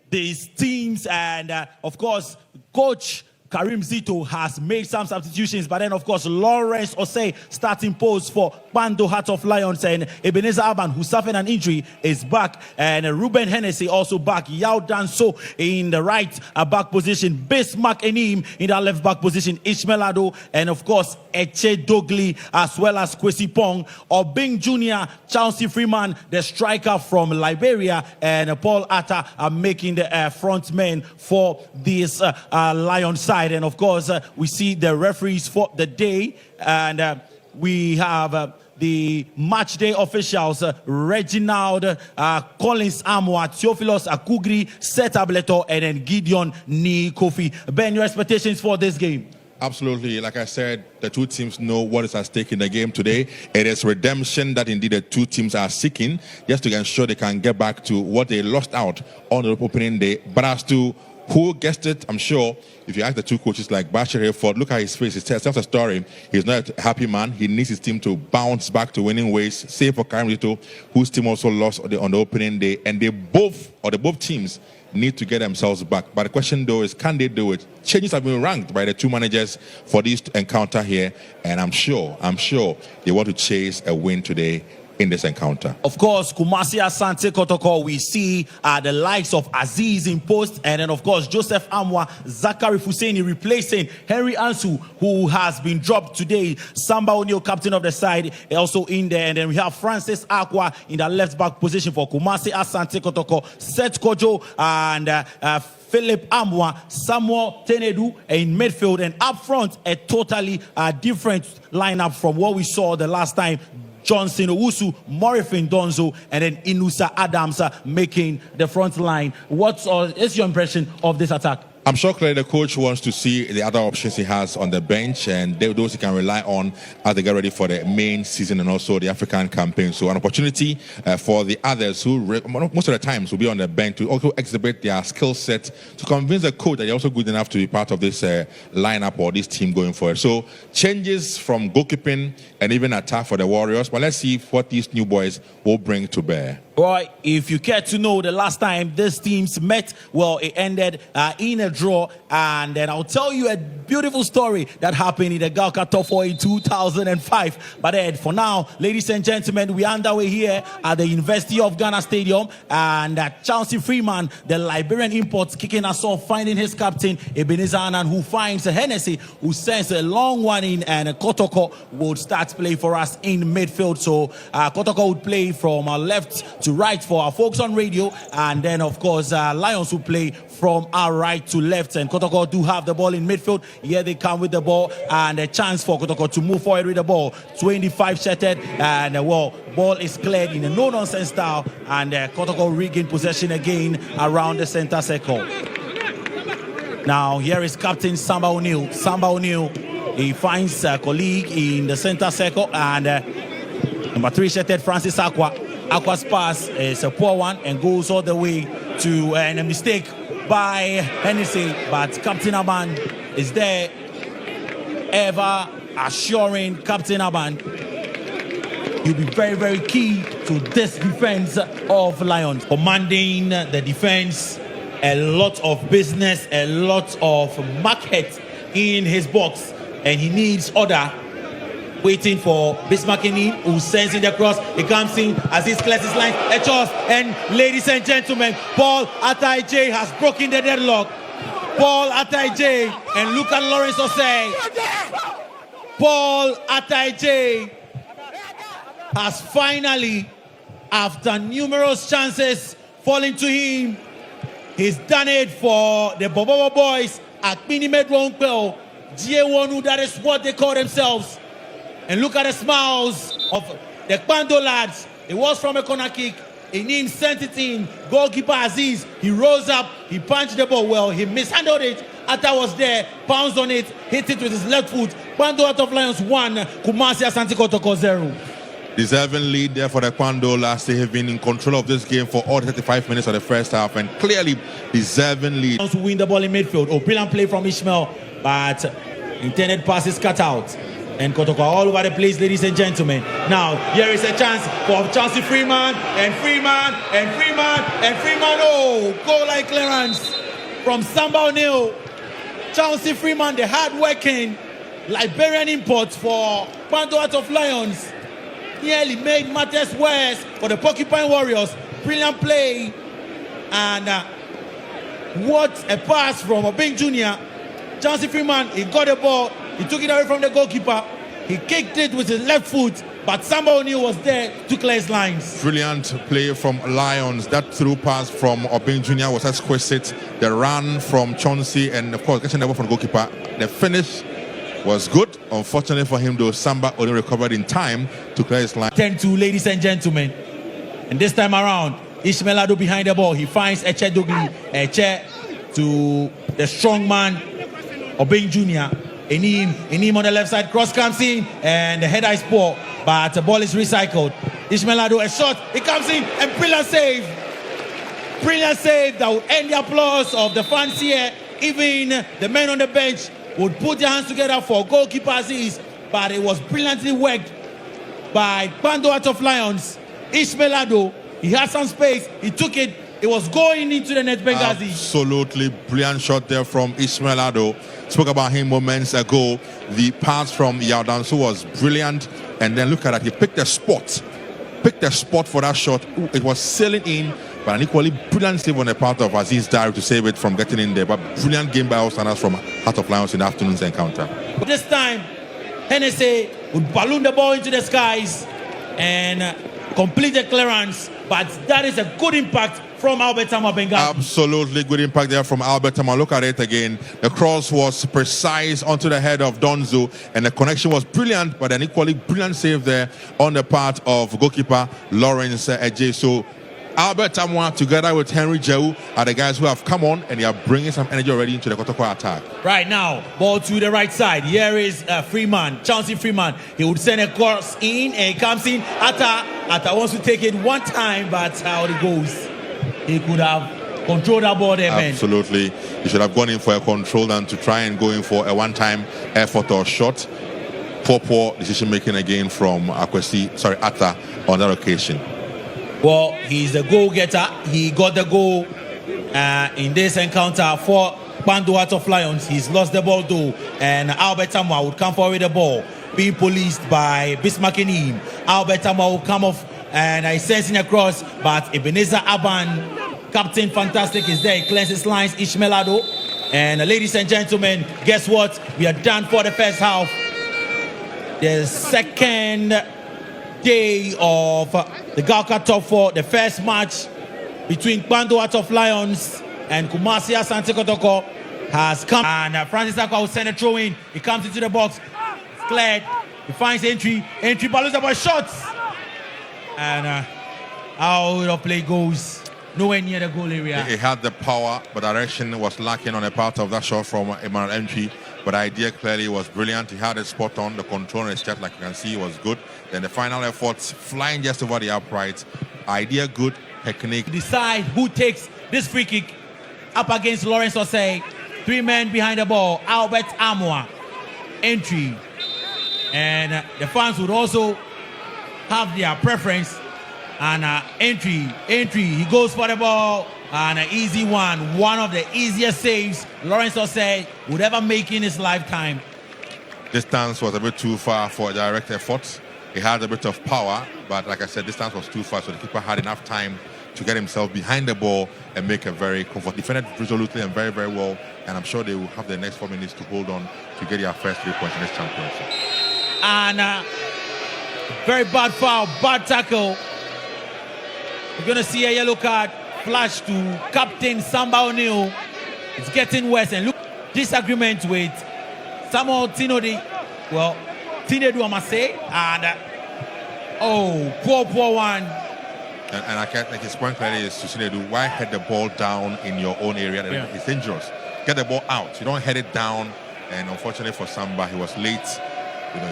these teams, and of course, Coach Karim Zito has made some substitutions, but then of course Lawrence Osei starting post for Bando Heart of Lions, and Ebenezer Aban, who suffered an injury, is back, and Ruben Hennessy also back. Yao Danso in the right back position, Bismarck Enim in the left back position, Ishmael Ado, and of course Eche Dogli, as well as Kwesi Pong, Obing Jr., Chelsea Freeman, the striker from Liberia, and Paul Atta are making the front men for this Lion side. And of course, we see the referees for the day, and we have the match day officials, Reginald Collins Amwa, Theophilus Akugri, Seth Ableto, and then Gideon Ni Kofi. Ben, your expectations for this game? Absolutely. Like I said, the two teams know what is at stake in the game today. It is redemption that indeed the two teams are seeking, just to ensure they can get back to what they lost out on the opening day. But as to who guessed it, I'm sure if you ask the two coaches like Bashir Hayford, look at his face, he tells a story. He's not a happy man. He needs his team to bounce back to winning ways. Same for Karim Zito, whose team also lost on the opening day. And they both teams need to get themselves back. But the question though is, can they do it? Changes have been ranked by the two managers for this encounter here. And I'm sure they want to chase a win today in this encounter. Of course, Kumasi Asante Kotoko, we see the likes of Aziz in post, and then of course Joseph Amwa, Zachary Fuseni replacing Henry Ansu, who has been dropped today. Samba O'Neill, captain of the side, also in there, and then we have Francis Aqua in the left back position for Kumasi Asante Kotoko, Seth Kojo, and Philip Amwa, Samuel Tenedu in midfield, and up front a totally different lineup from what we saw the last time. Johnson Owusu, Morifin Donzo, and then Inusa Adams making the front line. What is your impression of this attack? I'm sure clearly the coach wants to see the other options he has on the bench, and those he can rely on as they get ready for the main season and also the African campaign. So an opportunity for the others who most of the times will be on the bench to also exhibit their skill set, to convince the coach that they're also good enough to be part of this lineup or this team going forward. So changes from goalkeeping and even attack for the Warriors. But let's see what these new boys will bring to bear. Right, if you care to know, the last time these teams met, well, it ended in a draw. And then I'll tell you a beautiful story that happened in the Galka Top 4 in 2005. But then, for now, ladies and gentlemen, we are underway here at the University of Ghana Stadium. And Chelsea Freeman, the Liberian imports, kicking us off, finding his captain, Ebenezer Anan, who finds Hennessy, who sends a long one in, and Kotoko would start play for us in midfield. So Kotoko would play from left to right for our folks on radio, and then of course Lions will play from our right to left, and Kotoko do have the ball in midfield. Here they come with the ball, and a chance for Kotoko to move forward with the ball. 25 shattered, and well, ball is cleared in a no-nonsense style, and Kotoko regain possession again around the center circle. Now here is captain Samba O'Neill. Samba O'Neill, he finds a colleague in the center circle, and number 3 shattered Francis Aqua. Aqua's pass is a poor one and goes all the way to a mistake by Hennessy, but Captain Aban is there, ever assuring Captain Aban he'll be very, very key to this defense of Lions. Commanding the defense, a lot of business, a lot of market in his box, and he needs order. Waiting for Bismarck Enim, who sends in the cross. He comes in as he clears his line. A toss, and ladies and gentlemen, Paul Atai has broken the deadlock. Paul Atai, and look at Lawrence Osei. Paul Atai has finally, after numerous chances falling to him, he's done it for the Bobobo boys at Minimedronpel. GHOne, that is what they call themselves. And look at the smiles of the Bando lads. It was from a corner kick. Enim sent it in. Goalkeeper Aziz, he rose up, he punched the ball well, he mishandled it. Atta was there, pounced on it, hit it with his left foot. Bando Heart of Lions 1, Kumasi Asante Kotoko 0. Deserving lead there for the Kwando last. They have been in control of this game for all 35 minutes of the first half, and clearly deserving lead. Win the ball in midfield. Oh, brilliant play from Ishmael, but intended pass is cut out. And Kotoko all over the place, ladies and gentlemen. Now, here is a chance for Chelsea Freeman, and Freeman, and Freeman, and Freeman. Oh, goal line clearance from Samba O'Neil. Chelsea Freeman, the hard-working Liberian import for Pando Heart of Lions, nearly made matters worse for the Porcupine Warriors. Brilliant play. And what a pass from Obeng Jr. Chelsea Freeman, he got the ball. He took it away from the goalkeeper. He kicked it with his left foot, but Samba O'Neil was there to clear his lines. Brilliant play from Lions. That through pass from Obeng Jr. was exquisite. The run from Chauncey and, of course, catching the ball from the goalkeeper. The finish was good. Unfortunately for him, though, Samba only recovered in time to clear his line. 10-2, ladies and gentlemen. And this time around, Ishmael Ado behind the ball. He finds Eche Dogli. Eche to the strong man, Obeng Jr. Enim on the left side, cross comes in, and the header is poor, but the ball is recycled. Ishmael Ado, a shot, it comes in, and brilliant save. Brilliant save that would end the applause of the fans here. Even the men on the bench would put their hands together for goalkeeper Aziz, but it was brilliantly worked by Pando Heart of Lions. Ishmael Ado, he had some space, he took it, it was going into the net, Benghazi. Absolutely brilliant shot there from Ishmael Ado. Spoke about him moments ago. The pass from Yaudansu was brilliant. And then look at that. He picked a spot. Picked a spot for that shot. Ooh, it was sailing in, but an equally brilliant save on the part of Aziz Diary to save it from getting in there. But brilliant game by all standards from Heart of Lions in the afternoon's encounter. This time, Hennessy would balloon the ball into the skies and complete the clearance. But that is a good impact from Albert Tama Benghazi. Absolutely good impact there from Albert Tama. Look at it again. The cross was precise onto the head of Donzo, and the connection was brilliant, but an equally brilliant save there on the part of goalkeeper Lawrence Eje. So Albert Tama together with Henry Jau are the guys who have come on, and they are bringing some energy already into the Kotoko attack. Right now, ball to the right side. Here is Freeman, Chauncey Freeman. He would send a cross in, and he comes in. Atta wants to take it one time, but how it goes. He could have controlled that ball there, man. Absolutely. He should have gone in for a control than to try and go in for a one-time effort or shot. Poor decision-making again from Atta on that occasion. Well, he's the goal-getter. He got the goal in this encounter for Pando Heart of Lions. He's lost the ball though, and Albert Tama would come forward with the ball, being policed by Bismarck Enim. Albert Tama will come off, and I sense in across, but Ebenezer Aban, Captain Fantastic, is there. He clears his lines, Ishmael Ado. And ladies and gentlemen, guess what? We are done for the first half. The second day of the Galka Top 4, the first match between Pando Heart of Lions and Kumasi Asante Kotoko has come. And Francis Akwa will send a throw in. He comes into the box. It's cleared. He finds entry. Entry, balloons about shots. And how the play goes, nowhere near the goal area. He had the power, but direction was lacking on a part of that shot from Emmanuel Entry. But the idea clearly was brilliant. He had it spot on. The control on his chest, like you can see, was good. Then the final efforts, flying just over the upright. Idea good, technique. Decide who takes this free kick up against Lawrence Osei. 3 men behind the ball. Albert Amwa, Entry. And the fans would also have their preference. And Entry, he goes for the ball. And an easy one of the easiest saves Lawrence Osei would ever make in his lifetime. Distance was a bit too far for a direct effort. He had a bit of power, but like I said, distance was too far, so the keeper had enough time to get himself behind the ball and make a very comfortable. Defended resolutely and very, very well, and I'm sure they will have the next 4 minutes to hold on to get their first 3 points in this championship. And very bad foul, bad tackle. We're going to see a yellow card flash to Captain Samba O'Neil. It's getting worse, and look, disagreement with Samuel Tinodi. Well, Tinedu, I must say, and poor one. And I can't think his point clearly is to Tinedu, why head the ball down in your own area? Yeah. It's dangerous. Get the ball out. You don't head it down. And unfortunately for Samba, he was late